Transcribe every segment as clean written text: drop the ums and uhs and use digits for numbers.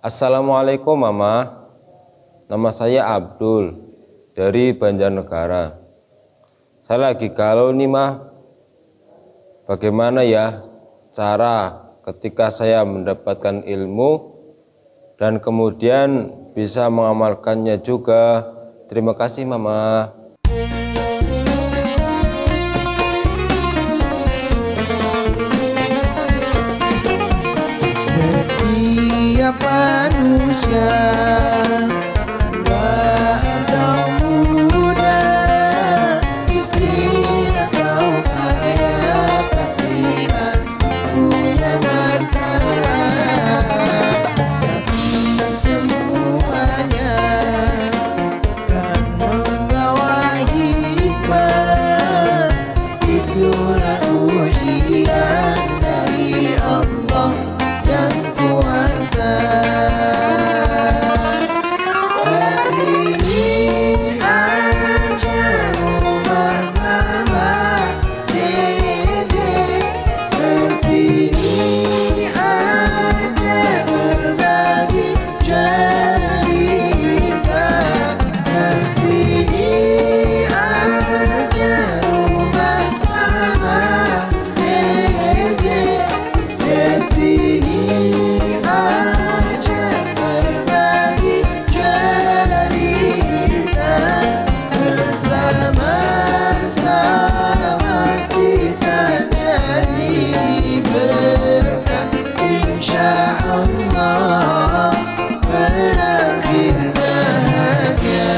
Assalamualaikum Mama, nama saya Abdul dari Banjarnegara. Saya lagi galau nih Mah, bagaimana ya cara ketika saya mendapatkan ilmu dan kemudian bisa mengamalkannya juga. Terima kasih Mama. Setiap manusia tua atau muda, miskin atau kaya, pasti punya masalah. Tapi semuanya kan membawa hikmah. Itulah ujian dari Allah yang kuasa. Kesini aja rumah mama, dede. Kesini aja berbagi cerita. Kesini aja rumah mama, dede. Kesini aja berbagi cerita. Bersama-sama kita jadi berkah, insya Allah berakhir bahagia.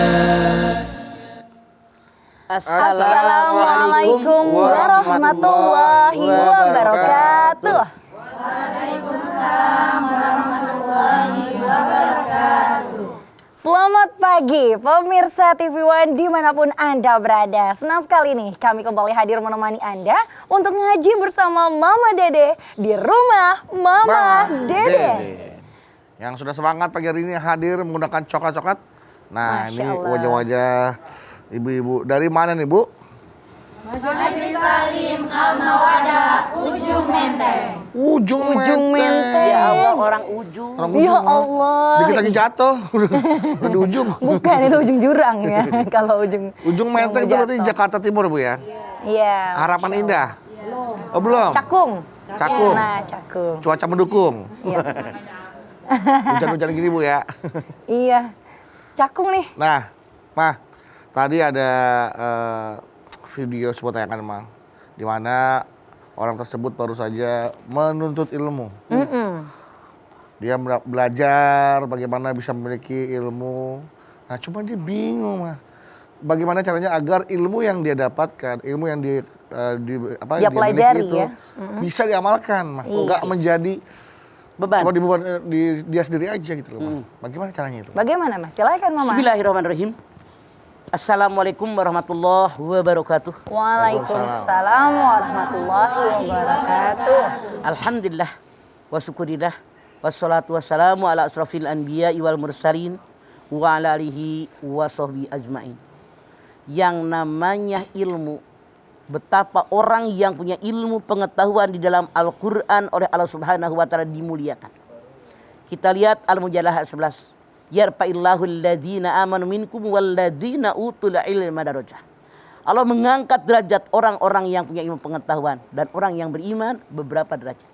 Assalamualaikum warahmatullahi wabarakatuh. Selamat pagi pemirsa TV One dimanapun Anda berada. Senang sekali nih kami kembali hadir menemani Anda untuk ngaji bersama Mama Dede di rumah Mama Dede. Yang sudah semangat pagi hari ini hadir menggunakan coklat-coklat. Nah, Masya ini Allah. wajah-wajah ibu-ibu. Dari mana nih, Bu? Ujung Menteng. Ya Allah, orang ujung. Orang Ya ujung, Allah. Dikit lagi jatuh. Udah di ujung. Bukan, itu ujung jurang ya. Kalau ujung Ujung Menteng itu yang mau berarti jatuh. Jakarta Timur, Bu ya? Iya. Harapan Masya Indah. Oh, belum? Cakung. Cakung. Nah, Cakung. Cuaca mendukung. Iya. Hujan-hujan gini, Bu ya. Iya. Cakung nih. Nah, Mah, tadi ada video sebuah tayangan, Mah, di mana orang tersebut baru saja menuntut ilmu. Dia belajar bagaimana bisa memiliki ilmu. Nah, cuma dia bingung, Mah. Bagaimana caranya agar ilmu yang dia dapatkan, ilmu yang dia Dia miliki pelajari itu ya. bisa diamalkan, Mah. Iya. Enggak menjadi Beban. cuma dibeban di dia sendiri aja gitu loh, Mah. Bagaimana caranya itu? Bagaimana Mas? Silakan Mama. Bismillahirrahmanirrahim. Assalamualaikum warahmatullahi wabarakatuh. Waalaikumsalam warahmatullahi wabarakatuh. Alhamdulillah wa syukurillah wassalatu wassalamu ala asrafil anbiya wal mursalin wa ala alihi wa sahbihi ajmain. Yang namanya ilmu, betapa orang yang punya ilmu pengetahuan di dalam Al-Quran oleh Allah Subhanahu wa Ta'ala dimuliakan. Kita lihat Al-Mujadalah ayat 11. Yarfa'illahu alladhina amanu minkum walladhina utul ilma darajah. Allah mengangkat derajat orang-orang yang punya ilmu pengetahuan dan orang yang beriman beberapa derajat.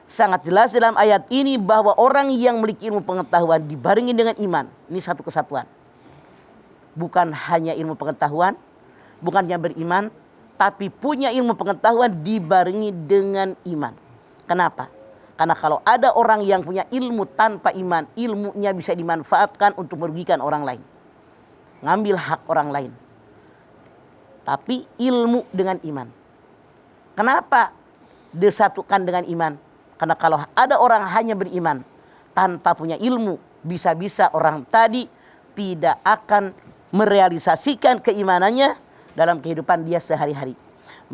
Sangat jelas dalam ayat ini bahwa orang yang memiliki ilmu pengetahuan dibarengi dengan iman. Ini satu kesatuan. Bukan hanya ilmu pengetahuan, bukan hanya beriman, tapi punya ilmu pengetahuan dibarengi dengan iman. Kenapa? Karena kalau ada orang yang punya ilmu tanpa iman, ilmunya bisa dimanfaatkan untuk merugikan orang lain. Ngambil hak orang lain. Tapi ilmu dengan iman. Kenapa disatukan dengan iman? Karena kalau ada orang hanya beriman tanpa punya ilmu, bisa-bisa orang tadi tidak akan merealisasikan keimanannya dalam kehidupan dia sehari-hari.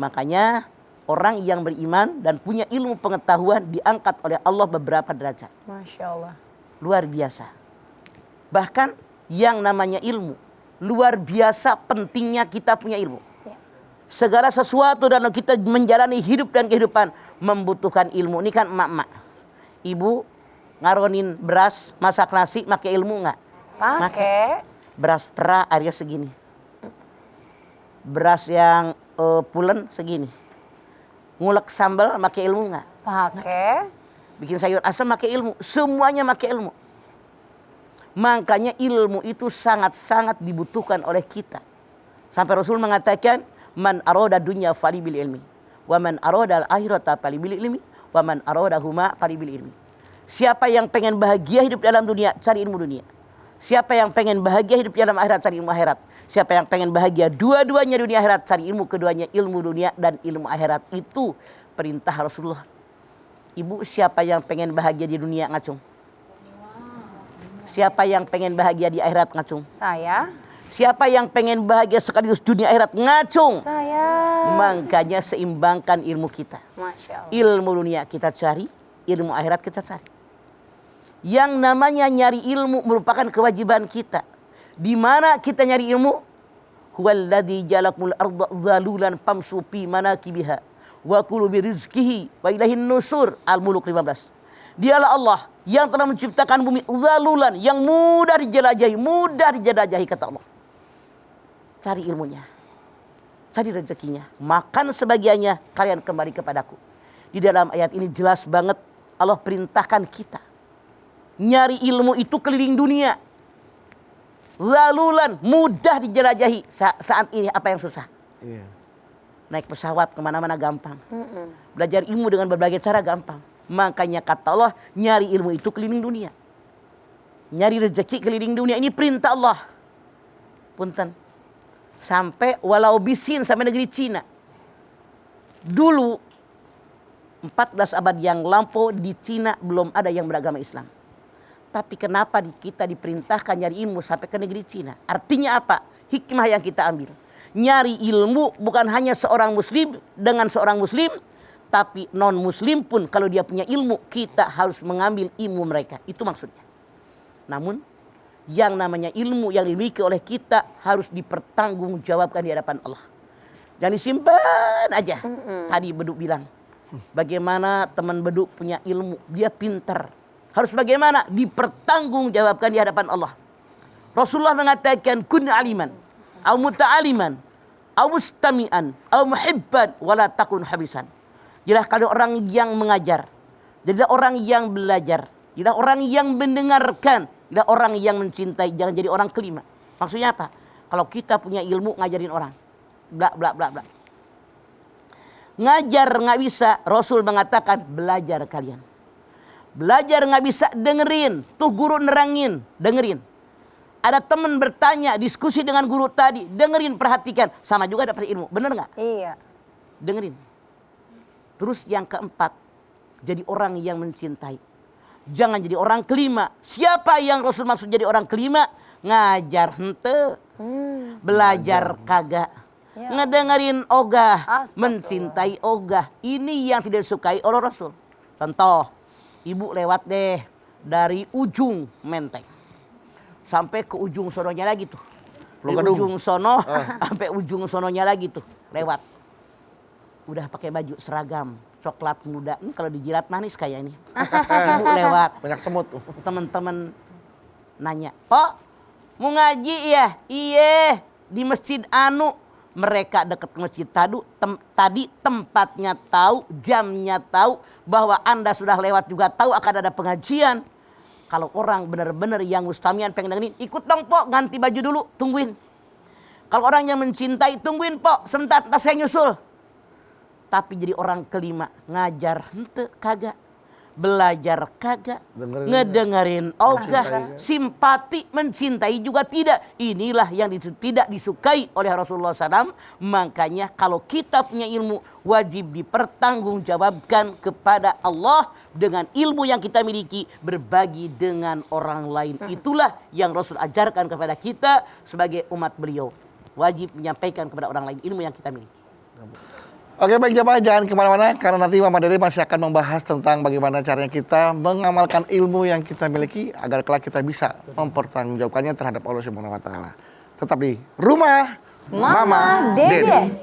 Makanya orang yang beriman dan punya ilmu pengetahuan diangkat oleh Allah beberapa derajat. Masya Allah. Luar biasa. Bahkan yang namanya ilmu, luar biasa pentingnya kita punya ilmu. Segala sesuatu dalam kita menjalani hidup dan kehidupan membutuhkan ilmu. Ini kan emak-emak. Ibu ngaronin beras, masak nasi, pakai ilmu nggak? Pakai. Beras pera area segini. Beras yang pulen segini. Ngulek sambal pakai ilmu nggak? Pakai. Bikin sayur asam pakai ilmu. Semuanya pakai ilmu. Makanya ilmu itu sangat-sangat dibutuhkan oleh kita. Sampai Rasul mengatakan, man aroda dunya fali bil ilmi, wa man aroda al akhirata fali bil ilmi, wa man aroda huma fali bil ilmi. Siapa yang pengen bahagia hidup dalam dunia, cari ilmu dunia. Siapa yang pengen bahagia hidup dalam akhirat, cari ilmu akhirat. Siapa yang pengen bahagia dua-duanya dunia akhirat, cari ilmu keduanya, ilmu dunia dan ilmu akhirat. Itu perintah Rasulullah. Ibu, siapa yang pengen bahagia di dunia, ngacung? Siapa yang pengen bahagia di akhirat, ngacung? Saya. Siapa yang pengen bahagia sekaligus dunia akhirat, ngacung? Saya. Makanya seimbangkan ilmu kita. Masya Allah. Ilmu dunia kita cari, ilmu akhirat kita cari. Yang namanya nyari ilmu merupakan kewajiban kita. Di mana kita nyari ilmu? Huwallazi jalakul arda zalulan famsu fi manakibiha wa kulu birizqihi wa ilaihin nusur. Al-Muluk 15. Dialah Allah yang telah menciptakan bumi zalulan, yang mudah dijelajahi kata Allah. Cari ilmunya, cari rezekinya, makan sebagiannya, kalian kembali kepadaku. Di dalam ayat ini jelas banget Allah perintahkan kita nyari ilmu itu keliling dunia. Zalulan, mudah dijelajahi. Saat ini apa yang susah? Iya. Naik pesawat kemana-mana gampang. Belajar ilmu dengan berbagai cara gampang. Makanya kata Allah, nyari ilmu itu keliling dunia. Nyari rezeki keliling dunia, ini perintah Allah. Punten. Sampai walau bisin, sampai negeri Cina. Dulu 14 abad yang lampau di Cina belum ada yang beragama Islam. Tapi kenapa kita diperintahkan nyari ilmu sampai ke negeri Cina? Artinya apa? Hikmah yang kita ambil. Nyari ilmu bukan hanya seorang muslim dengan seorang muslim, tapi non muslim pun kalau dia punya ilmu, kita harus mengambil ilmu mereka. Itu maksudnya. Namun yang namanya ilmu yang dimiliki oleh kita harus dipertanggungjawabkan di hadapan Allah. Jangan disimpan aja. Tadi Beduk bilang, bagaimana teman Beduk punya ilmu, dia pintar. Harus bagaimana? Dipertanggungjawabkan di hadapan Allah. Rasulullah mengatakan, kun aliman, au muta'aliman, au mustami'an, au muhibban, wala takun habisan. Jadilah kalau orang yang mengajar, jadilah orang yang belajar, jadilah orang yang mendengarkan, jadilah orang yang mencintai, jangan jadi orang kelima. Maksudnya apa? Kalau kita punya ilmu, ngajarin orang. Bla bla bla bla. Ngajar nggak bisa, Rasul mengatakan belajar kalian. Belajar nggak bisa, dengerin. Tuh guru nerangin, dengerin. Ada teman bertanya, diskusi dengan guru tadi, dengerin, perhatikan. Sama juga dapat ilmu, bener nggak? Iya. Dengerin. Terus yang keempat, jadi orang yang mencintai. Jangan jadi orang kelima. Siapa yang Rasul maksud jadi orang kelima? Ngajar hente, belajar kagak. Ya. Ngedengerin ogah, Astagfirullah. mencintai ogah. Ini yang tidak disukai oleh Rasul. Contoh, ibu lewat deh dari ujung Menteng sampai ke ujung sononya lagi tuh. Dari Gadung. ujung sono sampai ujung sononya lagi tuh lewat. Udah pakai baju seragam coklat muda. Ini kalau dijilat manis kayak ini. Ibu lewat, Banyak semut. teman-teman nanya, "Pak, mau ngaji ya?" "Iya, di Masjid Anu." Mereka dekat ke masjid tadi tempatnya tahu, jamnya tahu, bahwa Anda sudah lewat juga tahu akan ada pengajian. Kalau orang benar-benar yang mustamian pengen dengerin, ikut dong Pok, ganti baju dulu, tungguin. Kalau orang yang mencintai, tungguin Pok, sebentar, ntar saya nyusul. Tapi jadi orang kelima, ngajar hente kagak, belajar kagak, Dengerin ngedengerin ogah, simpati, mencintai juga tidak. Inilah yang tidak disukai oleh Rasulullah SAW. Makanya kalau kita punya ilmu, wajib dipertanggungjawabkan kepada Allah dengan ilmu yang kita miliki, berbagi dengan orang lain. Itulah yang Rasul ajarkan kepada kita sebagai umat beliau. Wajib menyampaikan kepada orang lain ilmu yang kita miliki. Oke, baik jemaah, jangan kemana-mana karena nanti Mama Dede masih akan membahas tentang bagaimana caranya kita mengamalkan ilmu yang kita miliki agar kelak kita bisa mempertanggungjawabkannya terhadap Allah Subhanahu wa taala. Tetap di rumah Mama Dede.